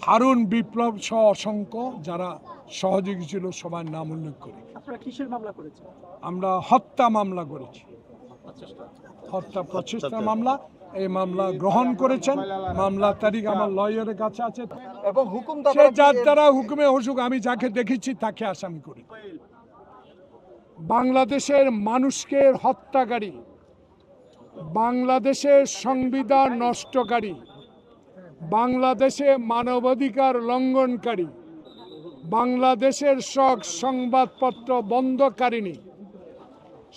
হারুন বিপ্লব সহ অসংখ্য যারা সহযোগী ছিল সবার নাম উল্লেখ করি। আপনারা কিসের মামলা করেছেন? আমরা হত্যা মামলা করেছি, হত্যা প্রচেষ্টা মামলা। এই মামলা গ্রহণ করেছেন, মামলার তারিখ আমার লয়ারের কাছে আছে এবং হুকুম সে যার দ্বারা হুকুমে হসুক, আমি যাকে দেখেছি তাকে আসামি করি। বাংলাদেশের মানুষকে হত্যাকারী, বাংলাদেশের সংবিধান নষ্টকারী, বাংলাদেশে মানবাধিকার লঙ্ঘনকারী, বাংলাদেশের সব সংবাদপত্র বন্ধকারিণী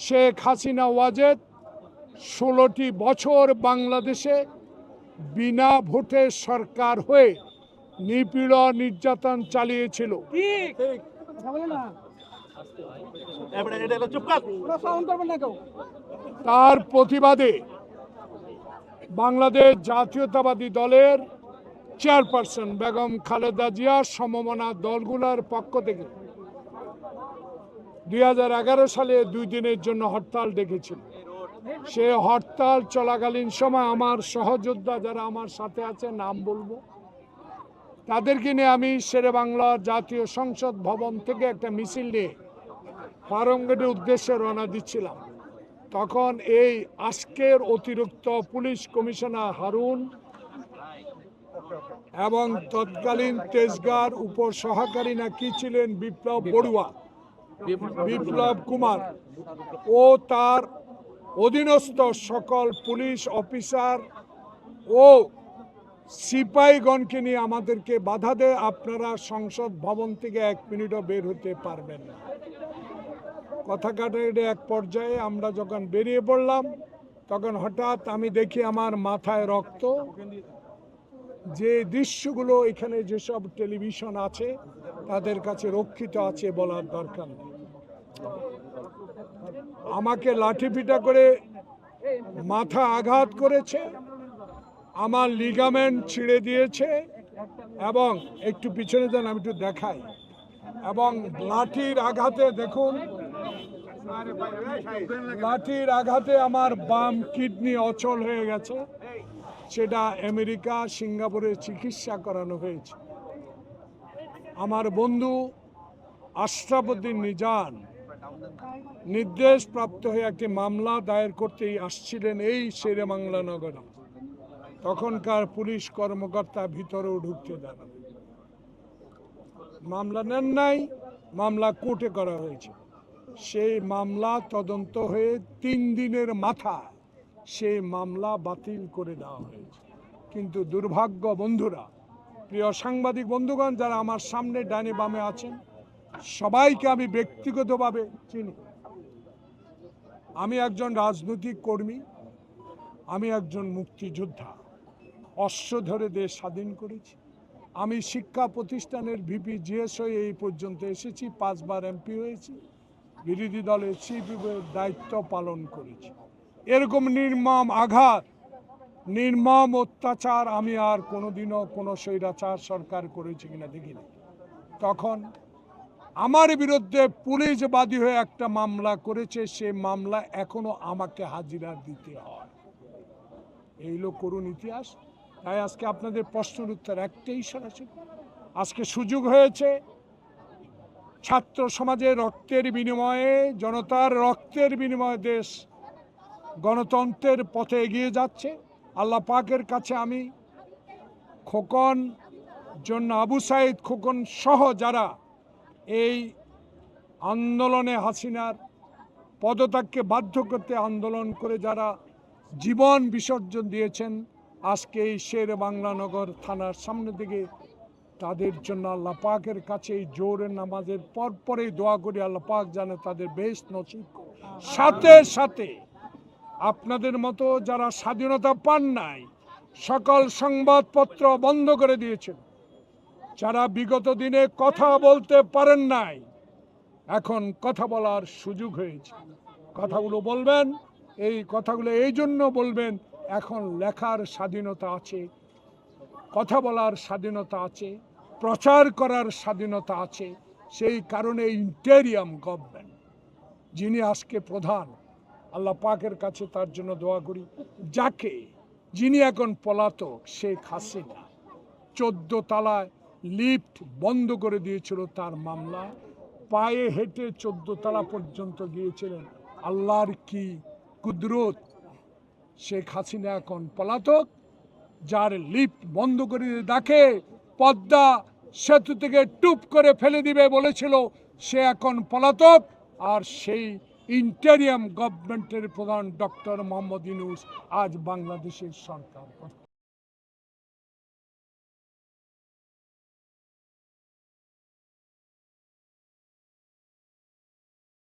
শেখ হাসিনা ওয়াজেদ 16টি বছর বাংলাদেশে বিনা ভোটে সরকার হয়ে নিপীড়ন নির্যাতন চালিয়েছিল। তার প্রতিবাদে বাংলাদেশ জাতীয়তাবাদী দলের চেয়ারপারসন বেগম খালেদা জিয়ার সমমনা দলগুলোর পক্ষ থেকে 2011 সালে 2 দিনের জন্য হরতাল ডেকেছিল। সে হরতাল চলাকালীন সময় আমার সহযোদ্ধা যারা আমার সাথে আছে, নাম বলবো, তাদেরকে নিয়ে আমি শেরেবাংলার জাতীয় সংসদ ভবন থেকে একটা মিছিল নিয়ে ফার্মগেটের উদ্দেশ্যে রওনা দিচ্ছিলাম। তখন এই আজকের অতিরিক্ত পুলিশ কমিশনার হারুন এবং তৎকালীন তেজগাঁর উপর সহকারী না কি ছিলেন বিপ্লব বড়ুয়া, বিপ্লব কুমার ও তার অধীনস্থ সকল পুলিশ অফিসার ও সিপাহীগণকে নিয়ে আমাদেরকে বাধা দেয়, আপনারা সংসদ ভবন থেকে 1 মিনিটও বের হতে পারবেন না। কথা কাটাকাটি এক পর্যায়ে আমরা যখন বেরিয়ে পড়লাম, তখন হঠাৎ আমি দেখি আমার মাথায় রক্ত। যে দৃশ্যগুলো এখানে যেসব টেলিভিশন আছে তাদের কাছে রক্ষিত আছে বলার দরকার নেই। আমাকে লাঠিপিটা করে মাথা আঘাত করেছে, আমার লিগামেন্ট ছিঁড়ে দিয়েছে এবং একটু পিছনে যান আমি একটু দেখাই, এবং লাঠির আঘাতে দেখুন, লাঠির আঘাতে আমার বাম কিডনি অচল হয়ে গেছে। সেটা আমেরিকা সিঙ্গাপুরে চিকিৎসা করানো হয়েছে। আমার বন্ধু আশরাফ উদ্দিন নিজান নির্দেশ প্রাপ্ত হয়ে একটি মামলা দায়ের করতেই আসছিলেন এই শেরেবাংলা নগরে। তখনকার পুলিশ কর্মকর্তা ভিতরেও ঢুকতে দেন, মামলা নেন নাই, মামলা কোর্টে করা হয়েছে। সেই মামলা তদন্ত হয়ে 3 দিনের মাথায় সেই মামলা বাতিল করে দেওয়া হয়েছে। কিন্তু দুর্ভাগ্য বন্ধুরা, প্রিয় সাংবাদিক বন্ধুগণ যারা আমার সামনে ডানে বামে আছেন, সবাইকে আমি ব্যক্তিগতভাবে চিনি। আমি একজন রাজনৈতিক কর্মী, আমি একজন মুক্তিযোদ্ধা, অস্ত্র ধরে দেশ স্বাধীন করেছি। আমি শিক্ষা প্রতিষ্ঠানের ভিপি জিএস হয়ে এই পর্যন্ত এসেছি, 5 বার এমপি হয়েছি, বিরোধী দলের চিফ হুইপের দায়িত্ব পালন করেছি। এরকম নির্মম আঘাত, নির্মম অত্যাচার আমি আর কোনোদিনও কোনো স্বৈরাচার সরকার করেছি কিনা দেখিনি। তখন আমার বিরুদ্ধে পুলিশ বাদী হয়ে একটা মামলা করেছে, সে মামলা এখনো আমাকে হাজিরা দিতে হয়। এই হলো করুণ ইতিহাস। তাই আজকে আপনাদের প্রশ্নের উত্তর একটাই সরাসরি, আজকে সুযোগ হয়েছে ছাত্র সমাজের রক্তের বিনিময়ে, জনতার রক্তের বিনিময়ে দেশ গণতন্ত্রের পথে এগিয়ে যাচ্ছে। আল্লাহ পাকের কাছে আমি খোকন জন্য আবু সাইদ খোকন সহ যারা এই আন্দোলনে হাসিনার পদত্যাগকে বাধ্য করতে আন্দোলন করে যারা জীবন বিসর্জন দিয়েছেন, আজকে এই শেরেবাংলা নগর থানার সামনে থেকে তাদের জন্য আল্লাহ পাকের কাছে এই জোহরের নামাজের পরপরেই দোয়া করি আল্লাহ পাক জানে তাদের বেশ নসিব। সাথে সাথে আপনাদের মতো যারা স্বাধীনতা পান নাই, সকল সংবাদপত্র বন্ধ করে দিয়েছেন, যারা বিগত দিনে কথা বলতে পারেন নাই, এখন কথা বলার সুযোগ হয়েছে। কথাগুলো বলবেন, এই কথাগুলো এই জন্য বলবেন, এখন লেখার স্বাধীনতা আছে, কথা বলার স্বাধীনতা আছে, প্রচার করার স্বাধীনতা আছে। সেই কারণে ইন্টেরিয়াম গভর্নমেন্ট যিনি আজকে প্রধান, আল্লাহ পাকের কাছে তার জন্য দোয়া করি, যিনি এখন পলাতক শেখ হাসিনা 14 তলায় লিফট বন্ধ করে দিয়েছিল তার মামলা, পায়ে হেঁটে 14 তলা পর্যন্ত গিয়েছিলেন। আল্লাহর কি কুদরত, শেখ হাসিনা এখন পলাতক। যার লিফট বন্ধ করে ডাকে পদ্মা সেতু থেকে টুপ করে ফেলে দিবে বলেছিল, সে এখন পলাতক। আর সেই ইন্টেরিয়াম গভর্নমেন্টের প্রধান ডক্টর মোহাম্মদ ইউনূস আজ বাংলাদেশের সরকার।